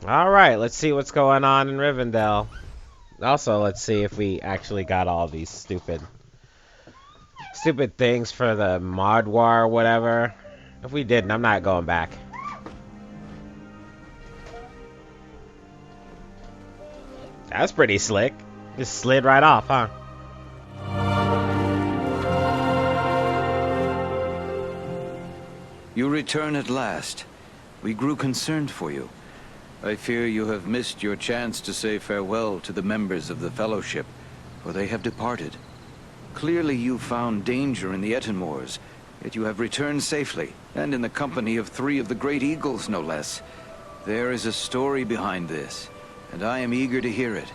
Alright, let's see what's going on in Rivendell. Also, let's see if we actually got all these stupid things for the mod war or whatever. If we didn't, I'm not going back. That's pretty slick. Just slid right off, huh? You return at last. We grew concerned for you. I fear you have missed your chance to say farewell to the members of the Fellowship, for they have departed. Clearly you found danger in the Ettenmoors, yet you have returned safely, and in the company of 3 of the Great Eagles, no less. There is a story behind this, and I am eager to hear it.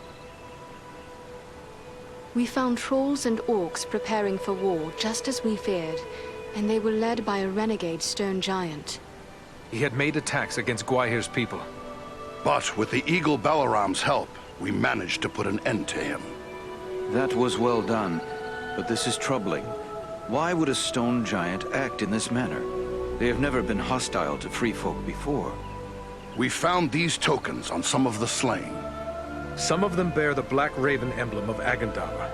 We found trolls and orcs preparing for war, just as we feared, and they were led by a renegade stone giant. He had made attacks against Gwaihir's people. But with the Eagle Balaram's help, we managed to put an end to him. That was well done, but this is troubling. Why would a stone giant act in this manner? They have never been hostile to free folk before. We found these tokens on some of the slain. Some of them bear the Black Raven emblem of Agandaur.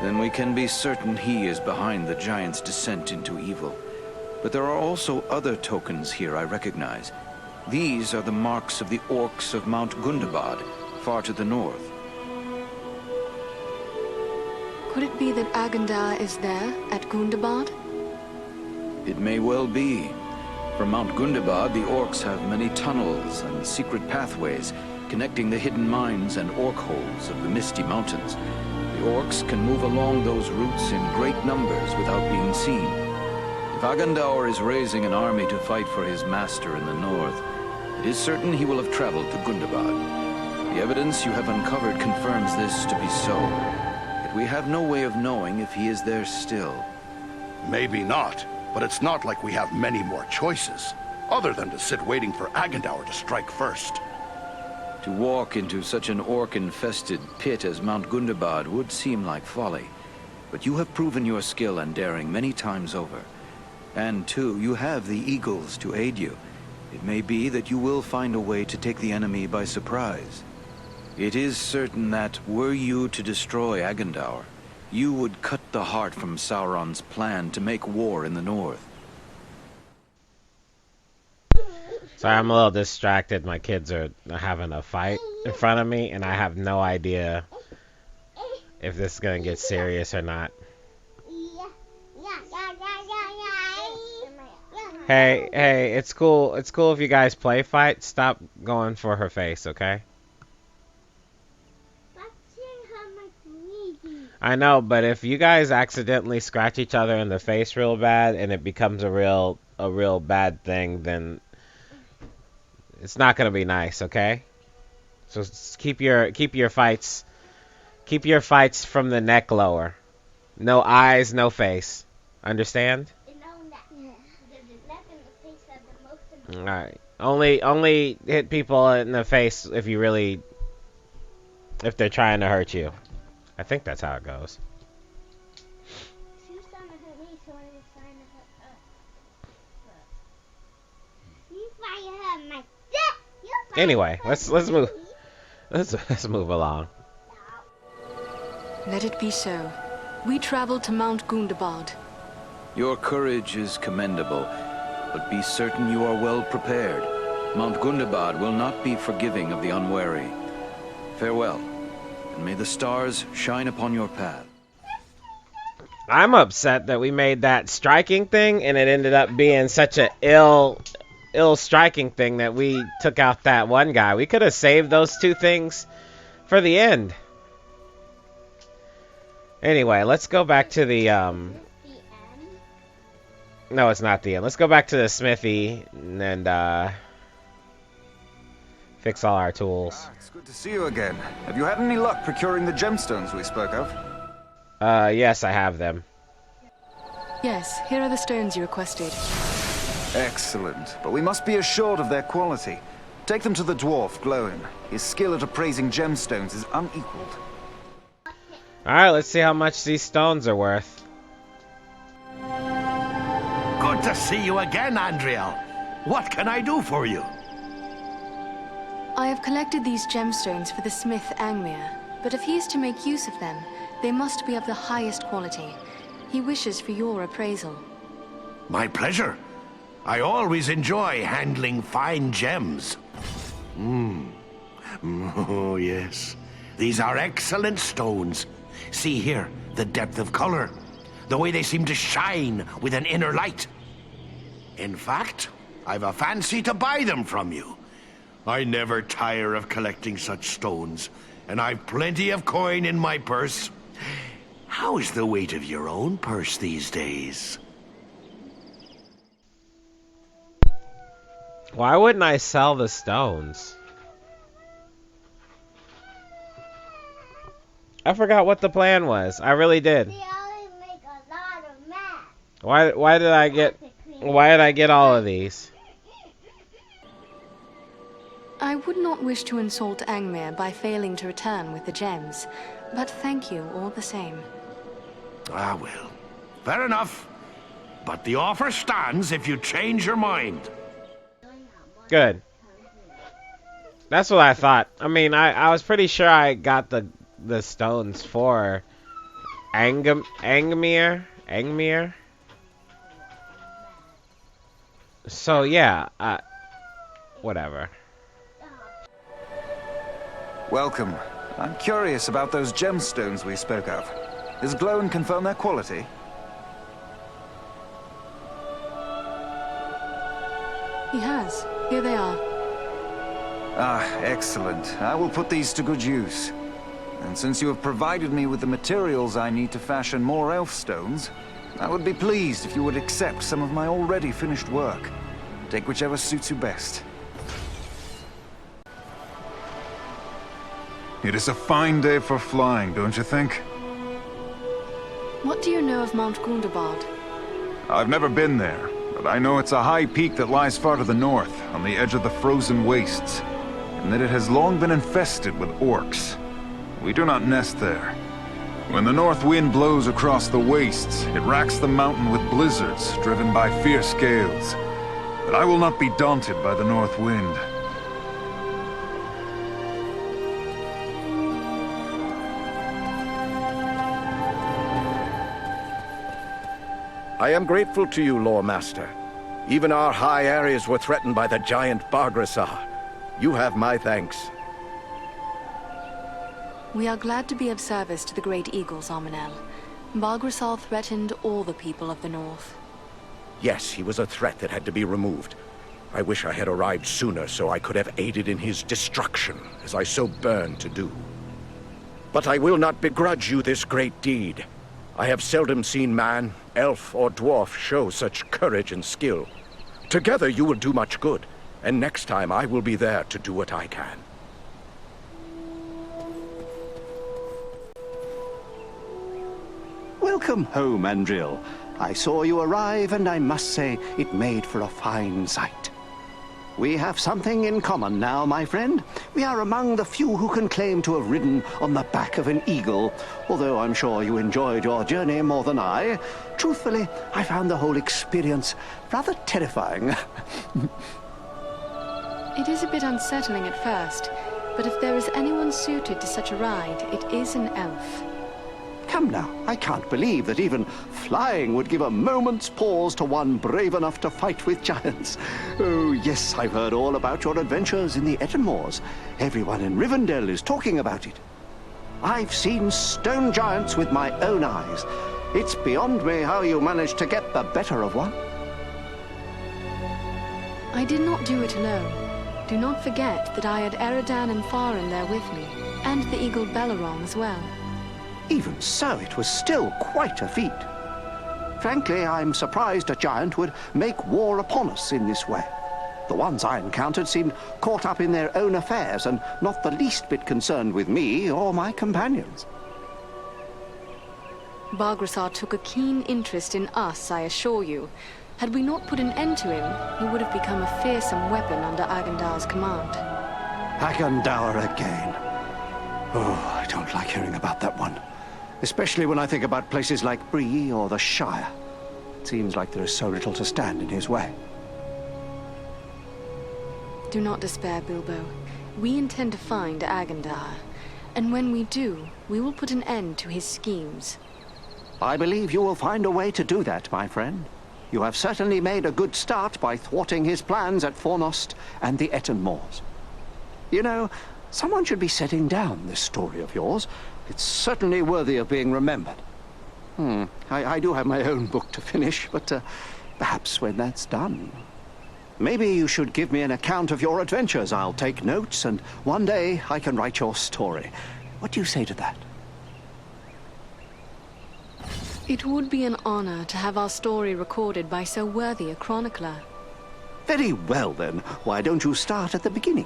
Then we can be certain he is behind the giant's descent into evil. But there are also other tokens here I recognize. These are the marks of the orcs of Mount Gundabad, far to the north. Could it be that Agandaur is there, at Gundabad? It may well be. From Mount Gundabad, the orcs have many tunnels and secret pathways connecting the hidden mines and orc holes of the Misty Mountains. The orcs can move along those routes in great numbers without being seen. If Agandaur is raising an army to fight for his master in the north, it is certain he will have traveled to Gundabad. The evidence you have uncovered confirms this to be so, yet we have no way of knowing if he is there still. Maybe not, but it's not like we have many more choices, other than to sit waiting for Agandaur to strike first. To walk into such an orc-infested pit as Mount Gundabad would seem like folly, but you have proven your skill and daring many times over. And too, you have the eagles to aid you. It may be that you will find a way to take the enemy by surprise. It is certain that, were you to destroy Agandaur, you would cut the heart from Sauron's plan to make war in the north. Sorry, I'm a little distracted. My kids are having a fight in front of me, and I have no idea if this is going to get serious or not. Hey, it's cool. It's cool if you guys play fight. Stop going for her face, okay? I know, but if you guys accidentally scratch each other in the face real bad and it becomes a real bad thing, then it's not gonna be nice, okay? So keep your fights from the neck lower. No eyes, no face. Understand? All right. Only hit people in the face if they're trying to hurt you. I think that's how it goes. Anyway, let's move. Let's move along. Let it be so. We travel to Mount Gundabad. Your courage is commendable, but be certain you are well prepared. Mount Gundabad will not be forgiving of the unwary. Farewell, and may the stars shine upon your path. I'm upset that we made that striking thing and it ended up being such a ill striking thing that we took out that one guy. We could have saved those 2 things for the end. Anyway, let's go back to the No, it's not the end. Let's go back to the smithy and fix all our tools. It's good to see you again. Have you had any luck procuring the gemstones we spoke of? Yes, I have them. Yes, here are the stones you requested. Excellent, but we must be assured of their quality. Take them to the dwarf, Glowin. His skill at appraising gemstones is unequaled. Alright, let's see how much these stones are worth. Good to see you again, Andriel. What can I do for you? I have collected these gemstones for the smith Angmir, but if he is to make use of them, they must be of the highest quality. He wishes for your appraisal. My pleasure. I always enjoy handling fine gems. Oh, yes. These are excellent stones. See here, the depth of color. The way they seem to shine with an inner light. In fact, I've a fancy to buy them from you. I never tire of collecting such stones, and I've plenty of coin in my purse. How's the weight of your own purse these days? Why wouldn't I sell the stones? I forgot what the plan was. I really did. They only make a lot of math. Why did I get all of these? I would not wish to insult Angmir by failing to return with the gems, but thank you all the same. Ah, well. Fair enough. But the offer stands if you change your mind. Good. That's what I thought. I mean, I was pretty sure I got the stones for Angmir. So yeah, whatever. Welcome. I'm curious about those gemstones we spoke of. Does Glowin confirm their quality? He has. Here they are. Ah, excellent. I will put these to good use. And since you have provided me with the materials I need to fashion more elf stones, I would be pleased if you would accept some of my already finished work. Take whichever suits you best. It is a fine day for flying, don't you think? What do you know of Mount Gundabad? I've never been there, but I know it's a high peak that lies far to the north, on the edge of the frozen wastes, and that it has long been infested with orcs. We do not nest there. When the north wind blows across the wastes, it racks the mountain with blizzards driven by fierce gales. But I will not be daunted by the north wind. I am grateful to you, Lore Master. Even our high areas were threatened by the giant Bargrasar. You have my thanks. We are glad to be of service to the Great Eagles, Armanel. Bargrasar threatened all the people of the north. Yes, he was a threat that had to be removed. I wish I had arrived sooner so I could have aided in his destruction, as I so burned to do. But I will not begrudge you this great deed. I have seldom seen man, elf, or dwarf show such courage and skill. Together you will do much good, and next time I will be there to do what I can. Welcome home, Andril. I saw you arrive, and I must say it made for a fine sight. We have something in common now, my friend. We are among the few who can claim to have ridden on the back of an eagle, although I'm sure you enjoyed your journey more than I. Truthfully, I found the whole experience rather terrifying. It is a bit unsettling at first, but if there is anyone suited to such a ride, it is an elf. Come now, I can't believe that even flying would give a moment's pause to one brave enough to fight with giants. Oh, yes, I've heard all about your adventures in the Etenmoors. Everyone in Rivendel is talking about it. I've seen stone giants with my own eyes. It's beyond me how you managed to get the better of one. I did not do it alone. Do not forget that I had Eridan and Farin there with me, and the eagle Belarong as well. Even so, it was still quite a feat. Frankly, I'm surprised a giant would make war upon us in this way. The ones I encountered seemed caught up in their own affairs and not the least bit concerned with me or my companions. Bargrasar took a keen interest in us, I assure you. Had we not put an end to him, he would have become a fearsome weapon under Agandar's command. Agandar again. Oh, I don't like hearing about that one. Especially when I think about places like Bree or the Shire. It seems like there is so little to stand in his way. Do not despair, Bilbo. We intend to find Agandar, and when we do, we will put an end to his schemes. I believe you will find a way to do that, my friend. You have certainly made a good start by thwarting his plans at Fornost and the Etten Moors. You know, someone should be setting down this story of yours. It's certainly worthy of being remembered. I do have my own book to finish, but perhaps when that's done... Maybe you should give me an account of your adventures. I'll take notes, and one day I can write your story. What do you say to that? It would be an honor to have our story recorded by so worthy a chronicler. Very well, then. Why don't you start at the beginning?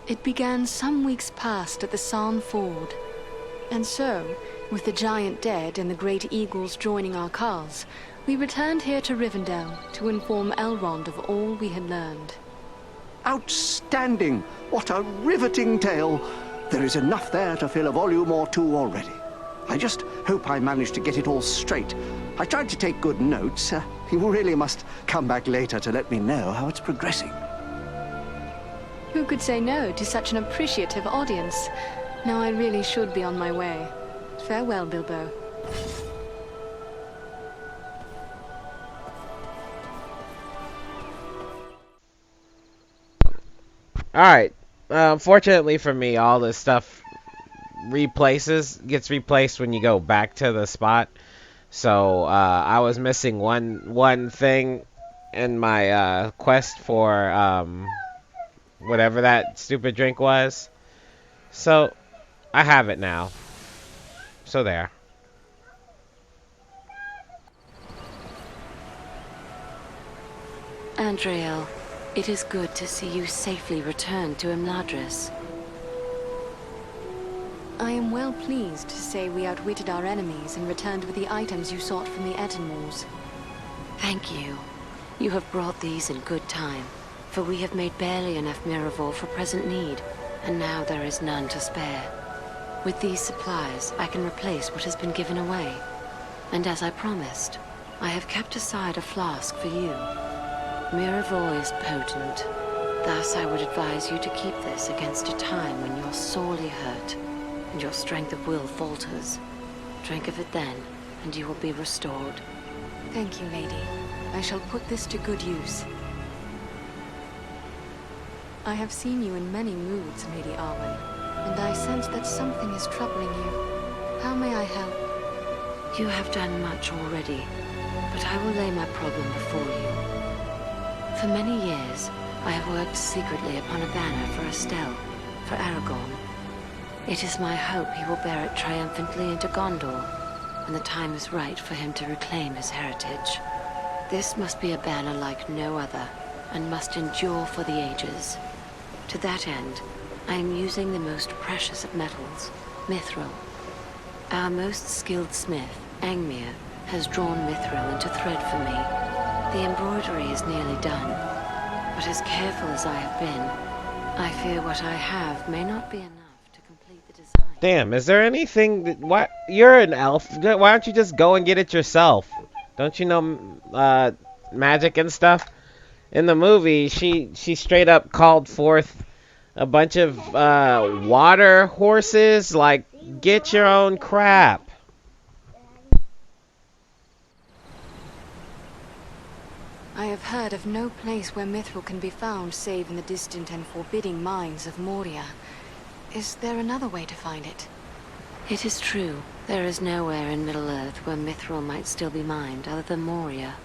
It began some weeks past at the Sarn Ford. And so, with the giant dead and the great eagles joining our cause, we returned here to Rivendel to inform Elrond of all we had learned. Outstanding! What a riveting tale! There is enough there to fill a volume or two already. I just hope I managed to get it all straight. I tried to take good notes. You really must come back later to let me know how it's progressing. Who could say no to such an appreciative audience? Now I really should be on my way. Farewell, Bilbo. Alright, fortunately for me, all this stuff gets replaced when you go back to the spot. So, I was missing one thing in my, quest for, whatever that stupid drink was. So, I have it now. So there. Andriel, it is good to see you safely returned to Imladris. I am well pleased to say we outwitted our enemies and returned with the items you sought from the Etten Moors. Thank you. You have brought these in good time, for we have made barely enough Miraval for present need, and now there is none to spare. With these supplies, I can replace what has been given away. And as I promised, I have kept aside a flask for you. Miraval is potent. Thus, I would advise you to keep this against a time when you're sorely hurt, and your strength of will falters. Drink of it then, and you will be restored. Thank you, lady. I shall put this to good use. I have seen you in many moods, Lady Arwen, and I sense that something is troubling you. How may I help? You have done much already, but I will lay my problem before you. For many years, I have worked secretly upon a banner for Estelle, for Aragorn. It is my hope he will bear it triumphantly into Gondor, when the time is right for him to reclaim his heritage. This must be a banner like no other, and must endure for the ages. To that end, I am using the most precious of metals, mithril. Our most skilled smith, Angmir, has drawn mithril into thread for me. The embroidery is nearly done, but as careful as I have been, I fear what I have may not be enough to complete the design. Damn, is there anything that... What? You're an elf. Why don't you just go and get it yourself? Don't you know magic and stuff? In the movie, she straight up called forth a bunch of water horses. Like, get your own crap. I have heard of no place where mithril can be found save in the distant and forbidding mines of Moria. Is there another way to find it? It is true. There is nowhere in Middle-earth where mithril might still be mined other than Moria.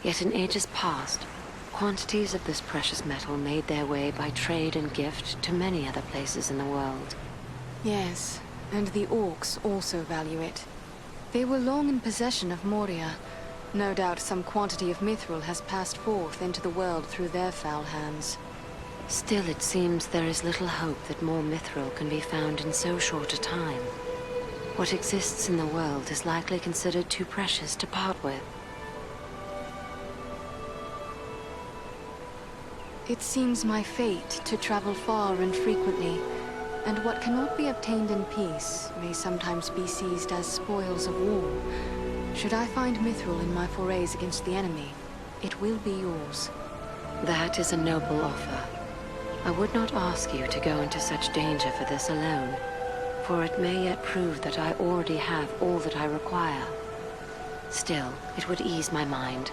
Yet in ages past, quantities of this precious metal made their way by trade and gift to many other places in the world. Yes, and the orcs also value it. They were long in possession of Moria. No doubt some quantity of mithril has passed forth into the world through their foul hands. Still, it seems there is little hope that more mithril can be found in so short a time. What exists in the world is likely considered too precious to part with. It seems my fate to travel far and frequently, and what cannot be obtained in peace may sometimes be seized as spoils of war. Should I find mithril in my forays against the enemy, it will be yours. That is a noble offer. I would not ask you to go into such danger for this alone, for it may yet prove that I already have all that I require. Still, it would ease my mind,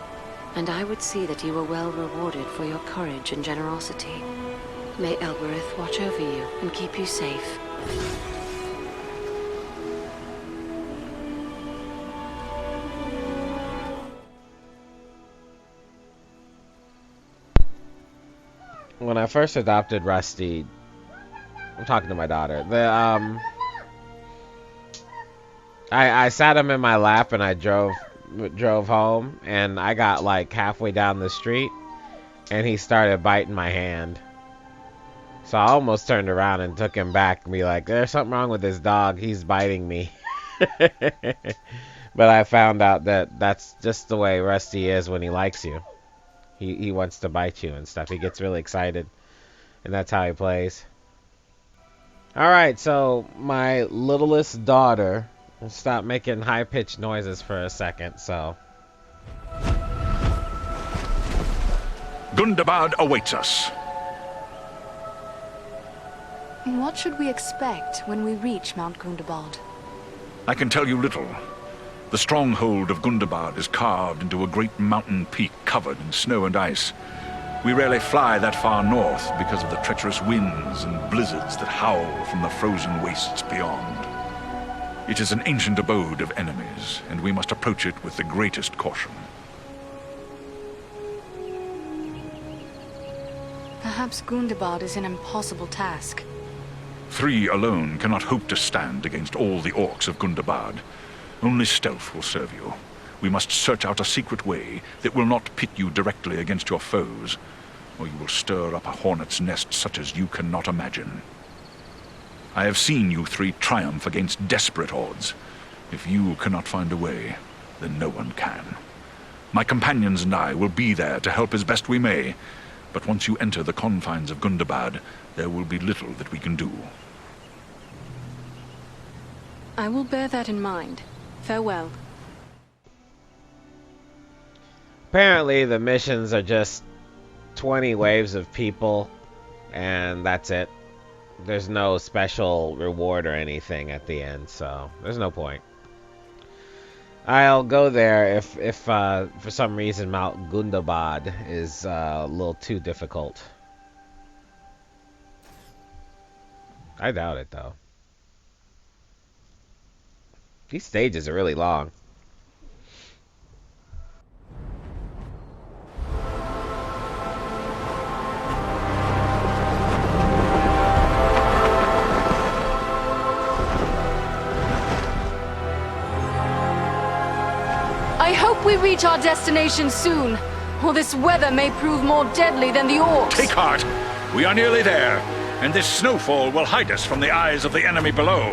and I would see that you were well rewarded for your courage and generosity. May Elbereth watch over you and keep you safe. When I first adopted Rusty, I'm talking to my daughter. I sat him in my lap and I drove home, and I got like halfway down the street and he started biting my hand. So I almost turned around and took him back and be like, there's something wrong with this dog, he's biting me. But I found out that that's just the way Rusty is when he likes you. He wants to bite you and stuff. He gets really excited, and that's how he plays. Alright, so my littlest daughter will stop making high-pitched noises for a second, so... Gundabad awaits us. What should we expect when we reach Mount Gundabad? I can tell you little. The stronghold of Gundabad is carved into a great mountain peak covered in snow and ice. We rarely fly that far north because of the treacherous winds and blizzards that howl from the frozen wastes beyond. It is an ancient abode of enemies, and we must approach it with the greatest caution. Perhaps Gundabad is an impossible task. 3 alone cannot hope to stand against all the orcs of Gundabad. Only stealth will serve you. We must search out a secret way that will not pit you directly against your foes, or you will stir up a hornet's nest such as you cannot imagine. I have seen you 3 triumph against desperate odds. If you cannot find a way, then no one can. My companions and I will be there to help as best we may, but once you enter the confines of Gundabad, there will be little that we can do. I will bear that in mind. Farewell. Apparently the missions are just 20 waves of people, and that's it. There's no special reward or anything at the end, so there's no point. I'll go there if for some reason Mount Gundabad is a little too difficult. I doubt it, though. These stages are really long. I hope we reach our destination soon, or this weather may prove more deadly than the orcs. Take heart! We are nearly there, and this snowfall will hide us from the eyes of the enemy below.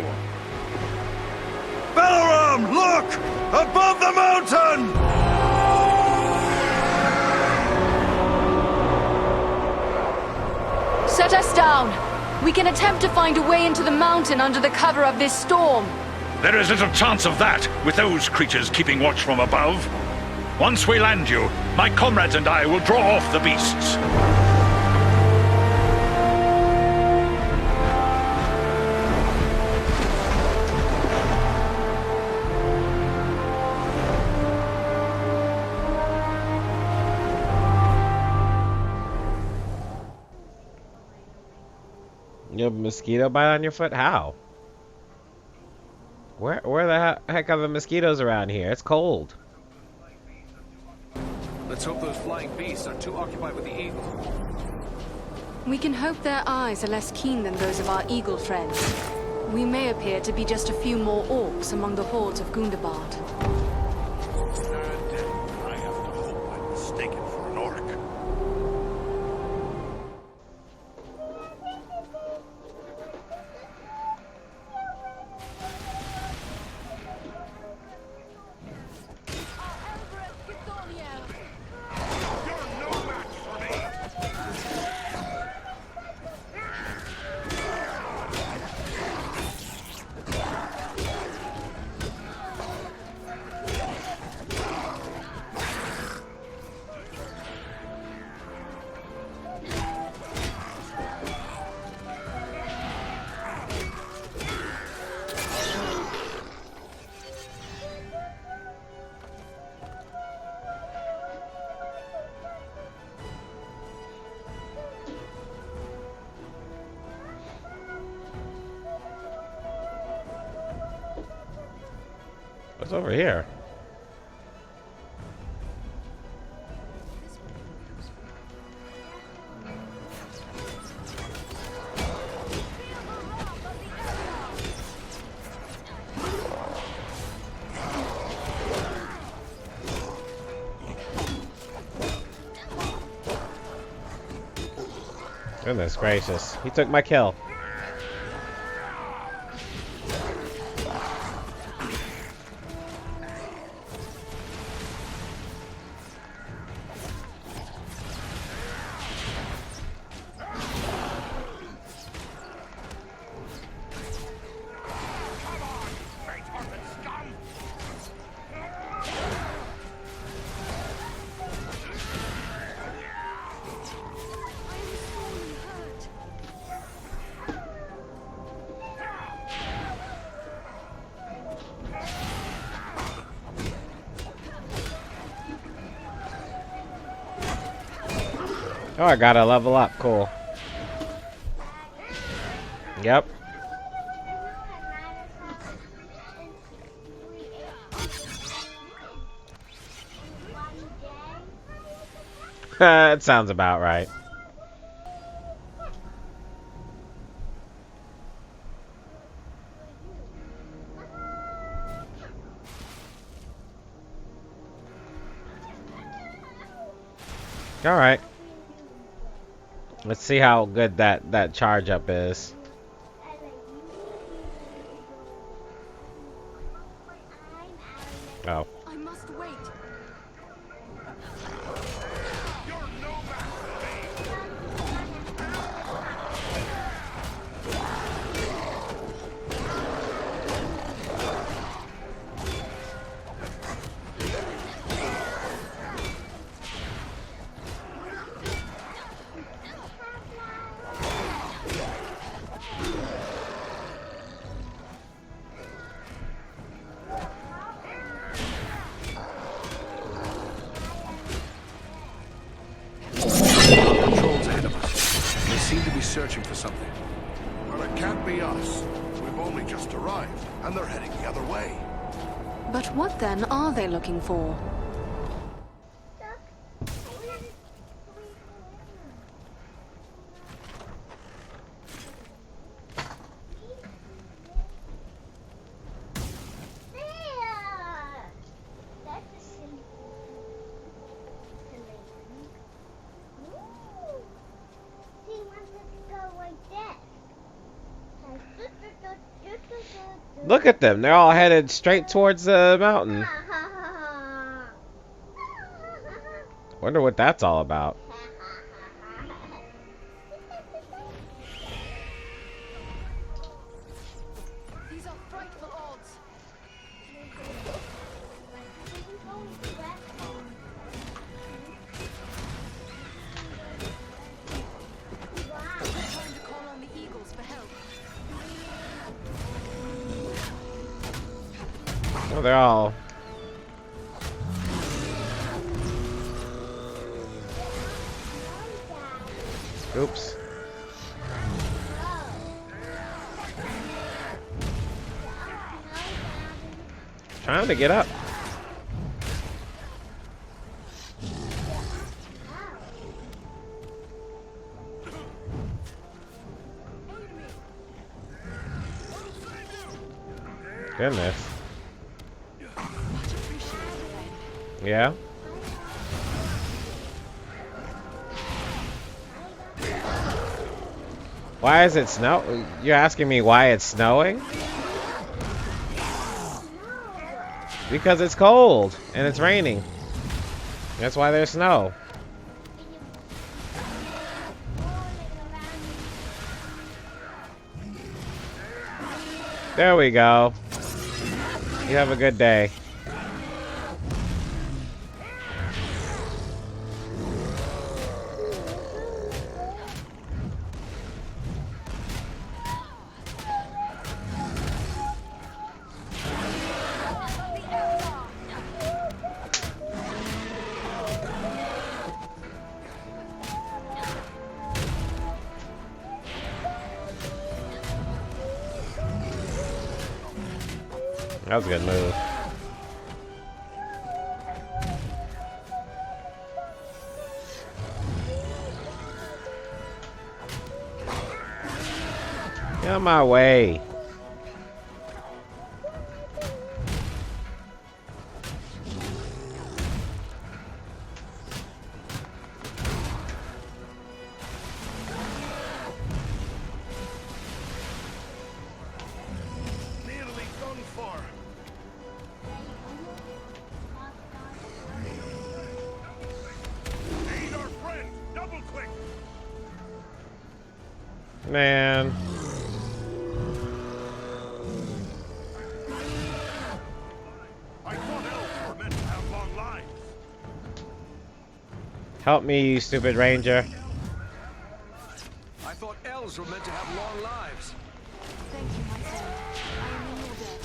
Balaram, look! Above the mountain! Set us down. We can attempt to find a way into the mountain under the cover of this storm. There is little chance of that, with those creatures keeping watch from above. Once we land you, my comrades and I will draw off the beasts. You have a mosquito bite on your foot? How? Where the heck are the mosquitoes around here? It's cold. Let's hope those flying beasts are too occupied with the eagle. We can hope their eyes are less keen than those of our eagle friends. We may appear to be just a few more orcs among the hordes of Gundabad. I have to hope I'm mistaken for an orc. What's over here? Goodness gracious. He took my kill. Oh, I gotta level up. Cool. Yep. That sounds about right. All right. Let's see how good that charge up is. Oh. I must wait. Searching for something. Well, it can't be us. We've only just arrived, and they're heading the other way. But what then are they looking for? Look at them. They're all headed straight towards the mountain. Wonder what that's all about. These are frightful odds. Time to call on the eagles for help. Oh, they're all... Oops. Trying to get up. Goodness. Yeah? Why is it snow? You're asking me why it's snowing? Because it's cold and it's raining. That's why there's snow. There we go. You have a good day. That was a good move. Get out of my way. Nearly done for. Aid our friend. Double quick. Man. I thought elves were meant to have long lives. Help me, you stupid ranger. I thought elves were meant to have long lives. Thank you, my friend. I am in your debt.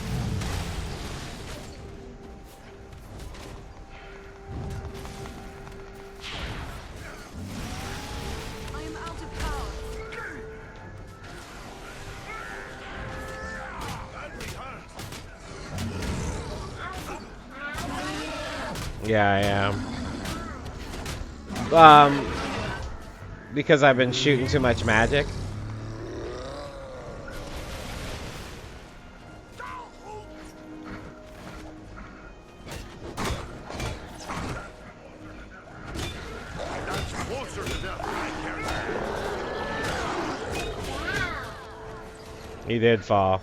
I am out of power. Yeah, I am. Because I've been shooting too much magic. That's closer to death than I care. He did fall.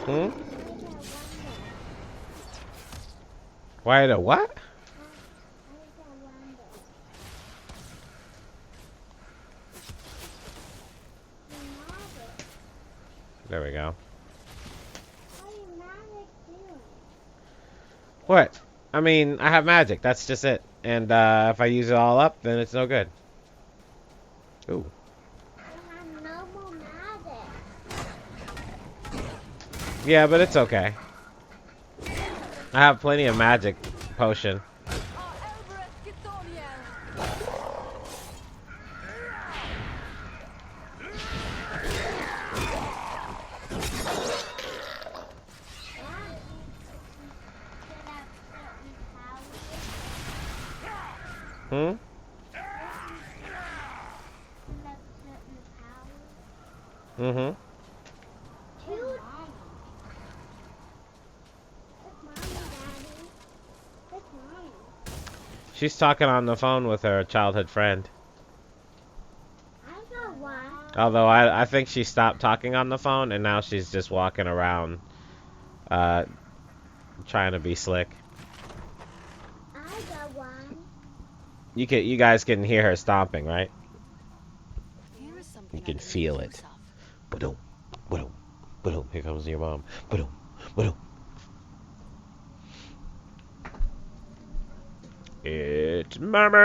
Hmm? Why the what? There we go. What? I mean, I have magic. That's just it. And if I use it all up, then it's no good. Ooh. Yeah, but it's okay. I have plenty of magic potion. Hmm? Mm-hmm. She's talking on the phone with her childhood friend. Although I think she stopped talking on the phone and now she's just walking around trying to be slick. You guys can hear her stomping, right? You can feel it. Ba-dum, ba-dum, ba-dum. Here comes your mom. Ba-dum, ba-dum. It's Mama!